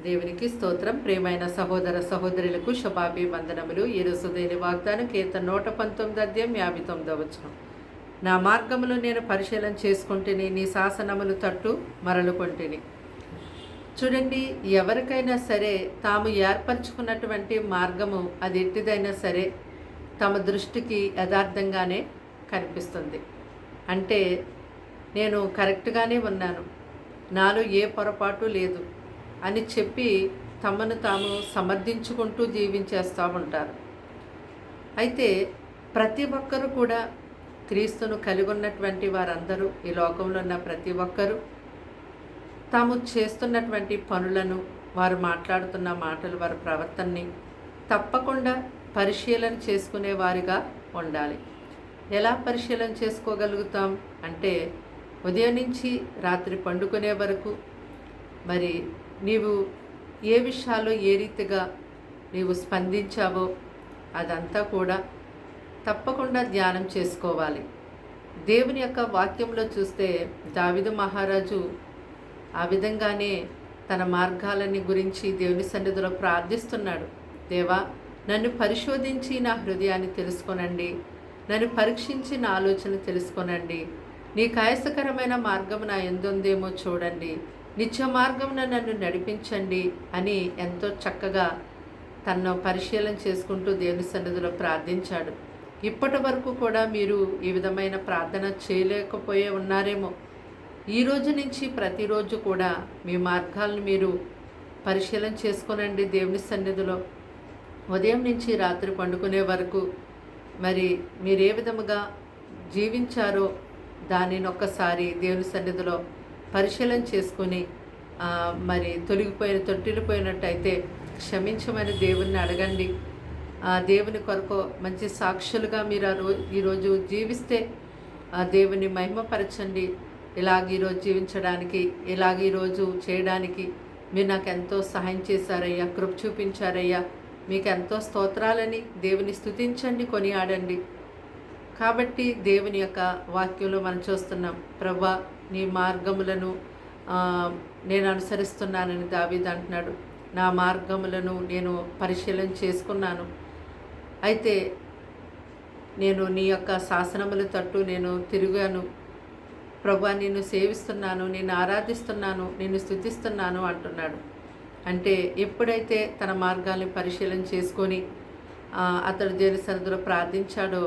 దేవునికి స్తోత్రం. ప్రియమైన సహోదర సహోదరులకు శుభాభివందనములు. ఈరోజు దేని వాగ్దానం కీర్తన 119 అధ్యాయం 59వ వచనం. నా మార్గములు నేను పరిశీలన చేసుకుంటేని, నీ శాసనములు తట్టు మరలుకొంటిని. చూడండి, ఎవరికైనా సరే తాము ఏర్పరచుకున్నటువంటి మార్గము అది ఎట్టిదైనా సరే తమ దృష్టికి యథార్థంగానే కనిపిస్తుంది. అంటే నేను కరెక్ట్గానే ఉన్నాను, నాలో ఏ పొరపాటు లేదు అని చెప్పి తమను తాము సమర్థించుకుంటూ జీవించేస్తూ ఉంటారు. అయితే ప్రతి ఒక్కరూ కూడా క్రీస్తును కలిగి ఉన్నటువంటి వారందరూ, ఈ లోకంలో ఉన్న ప్రతి ఒక్కరూ తాము చేస్తున్నటువంటి పనులను, వారు మాట్లాడుతున్న మాటలు, వారి ప్రవర్తనని తప్పకుండా పరిశీలన చేసుకునే వారిగా ఉండాలి. ఎలా పరిశీలన చేసుకోగలుగుతాం అంటే, ఉదయం నుంచి రాత్రి పండుకునే వరకు మరి నీవు ఏ విషయాల్లో ఏ రీతిగా నీవు స్పందించావో అదంతా కూడా తప్పకుండా ధ్యానం చేసుకోవాలి. దేవుని యొక్క వాక్యంలో చూస్తే దావీదు మహారాజు ఆ విధంగానే తన మార్గాలని గురించి దేవుని సన్నిధిలో ప్రార్థిస్తున్నాడు. దేవా, నన్ను పరిశోధించి నా హృదయాన్ని తెలుసుకొనండి, నన్ను పరీక్షించి నా ఆలోచన తెలుసుకొనండి, నీ కాయసకరమైన మార్గం నా యందుందేమో చూడండి, నిత్య మార్గమున నన్ను నడిపించండి అని ఎంతో చక్కగా తనను పరిశీలన చేసుకుంటూ దేవుని సన్నిధిలో ప్రార్థించాడు. ఇప్పటి వరకు కూడా మీరు ఈ విధమైన ప్రార్థన చేయలేకపోయే ఉన్నారేమో. ఈ రోజు నుంచి ప్రతిరోజు కూడా మీ మార్గాలను మీరు పరిశీలన చేసుకునండి దేవుని సన్నిధిలో. ఉదయం నుంచి రాత్రి పండుకునే వరకు మరి మీరు ఏ విధముగా జీవించారో దానిని ఒక్కసారి దేవుని సన్నిధిలో పరిశీలన చేసుకుని మరి తొట్టిల్లిపోయినట్టయితే క్షమించమని దేవుణ్ణి అడగండి. దేవుని కొరకు మంచి సాక్షులుగా మీరు ఈరోజు జీవిస్తే దేవుని మహిమపరచండి. ఇలాగ ఈరోజు జీవించడానికి, ఇలాగ ఈరోజు చేయడానికి మీరు నాకు ఎంతో సహాయం చేశారయ్యా, కృప చూపించారయ్యా, మీకు ఎంతో స్తోత్రాలని దేవుని స్తుతించండి, కొనియాడండి. కాబట్టి దేవుని యొక్క వాక్యంలో మనం చూస్తున్నాం, ప్రభువా నీ మార్గములను నేను అనుసరిస్తున్నానని దావీదు అంటున్నాడు. నా మార్గములను నేను పరిశీలన చేసుకున్నాను, అయితే నేను నీ యొక్క శాసనముల తట్టు నేను తిరిగాను. ప్రభువా, నిన్ను సేవిస్తున్నాను, నిన్ను ఆరాధిస్తున్నాను, నిన్ను స్తుతిస్తున్నాను అంటున్నాడు. అంటే ఎప్పుడైతే తన మార్గాల్ని పరిశీలన చేసుకొని అతడు దేవుని సన్నిధిలో ప్రార్థించాడో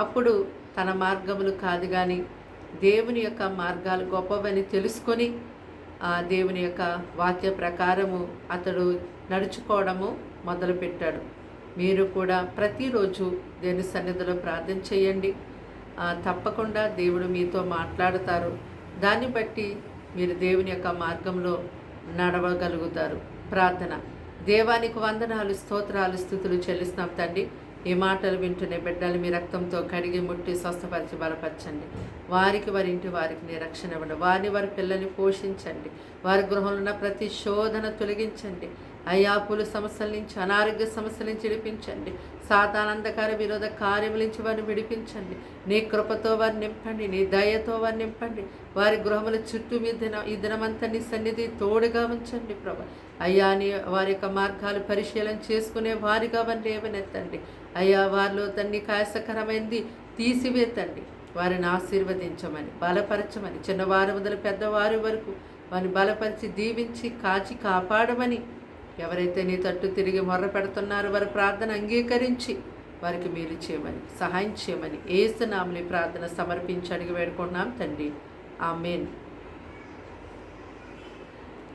అప్పుడు తన మార్గములు కాదు కానీ దేవుని యొక్క మార్గాలు గొప్పవని తెలుసుకొని దేవుని యొక్క వాక్య ప్రకారము అతడు నడుచుకోవడము మొదలుపెట్టాడు. మీరు కూడా ప్రతిరోజు దేవుని సన్నిధిలో ప్రార్థన చేయండి. తప్పకుండా దేవుడు మీతో మాట్లాడతారు. దాన్ని బట్టి మీరు దేవుని యొక్క మార్గంలో నడవగలుగుతారు. ప్రార్థన. దేవానికి వందనాలు, స్తోత్రాలు, స్తుతులు చెల్లిస్తున్నాం తండ్రి. ఈ మాటలు వింటున్న బిడ్డలు మీ రక్తంతో కడిగి ముట్టి స్వస్థపరిచి బలపరచండి. వారికి వారి ఇంటి వారికి నీ రక్షణ ఇవ్వండి. వారిని వారి పిల్లల్ని పోషించండి. వారి గృహంలో ఉన్న ప్రతి శోధన తొలగించండి. అయాపుల సమస్యల నుంచి, అనారోగ్య సమస్యల నుంచి విడిపించండి. సాతానందకార విరోధ కార్యముల నుంచి వారిని విడిపించండి. నీ కృపతో వారిని నింపండి, నీ దయతో వారిని నింపండి. వారి గృహముల చుట్టూ మీ ఈ దినమంతా నీ సన్నిధి తోడుగా ఉంచండి ప్రభు. అయ్యా, నీ వారి యొక్క మార్గాలు పరిశీలన చేసుకునే వారిగా వారిని లేవనెత్తండి. అయ్యా, వారిలో తన్ని కాయసకరమైంది తీసివేతండి. వారిని ఆశీర్వదించమని, బలపరచమని, చిన్నవారి మొదలు పెద్దవారి వరకు వారిని బలపరిచి దీవించి కాచి కాపాడమని, ఎవరైతే నీ తట్టు తిరిగి మొర్ర పెడుతున్నారో వారి ప్రార్థన అంగీకరించి వారికి మేలు చేయమని, సహాయం చేయమని యేసు నామములో ప్రార్థన సమర్పించి అడిగి వేడుకుంటున్నాం తండ్రి. ఆమేన్.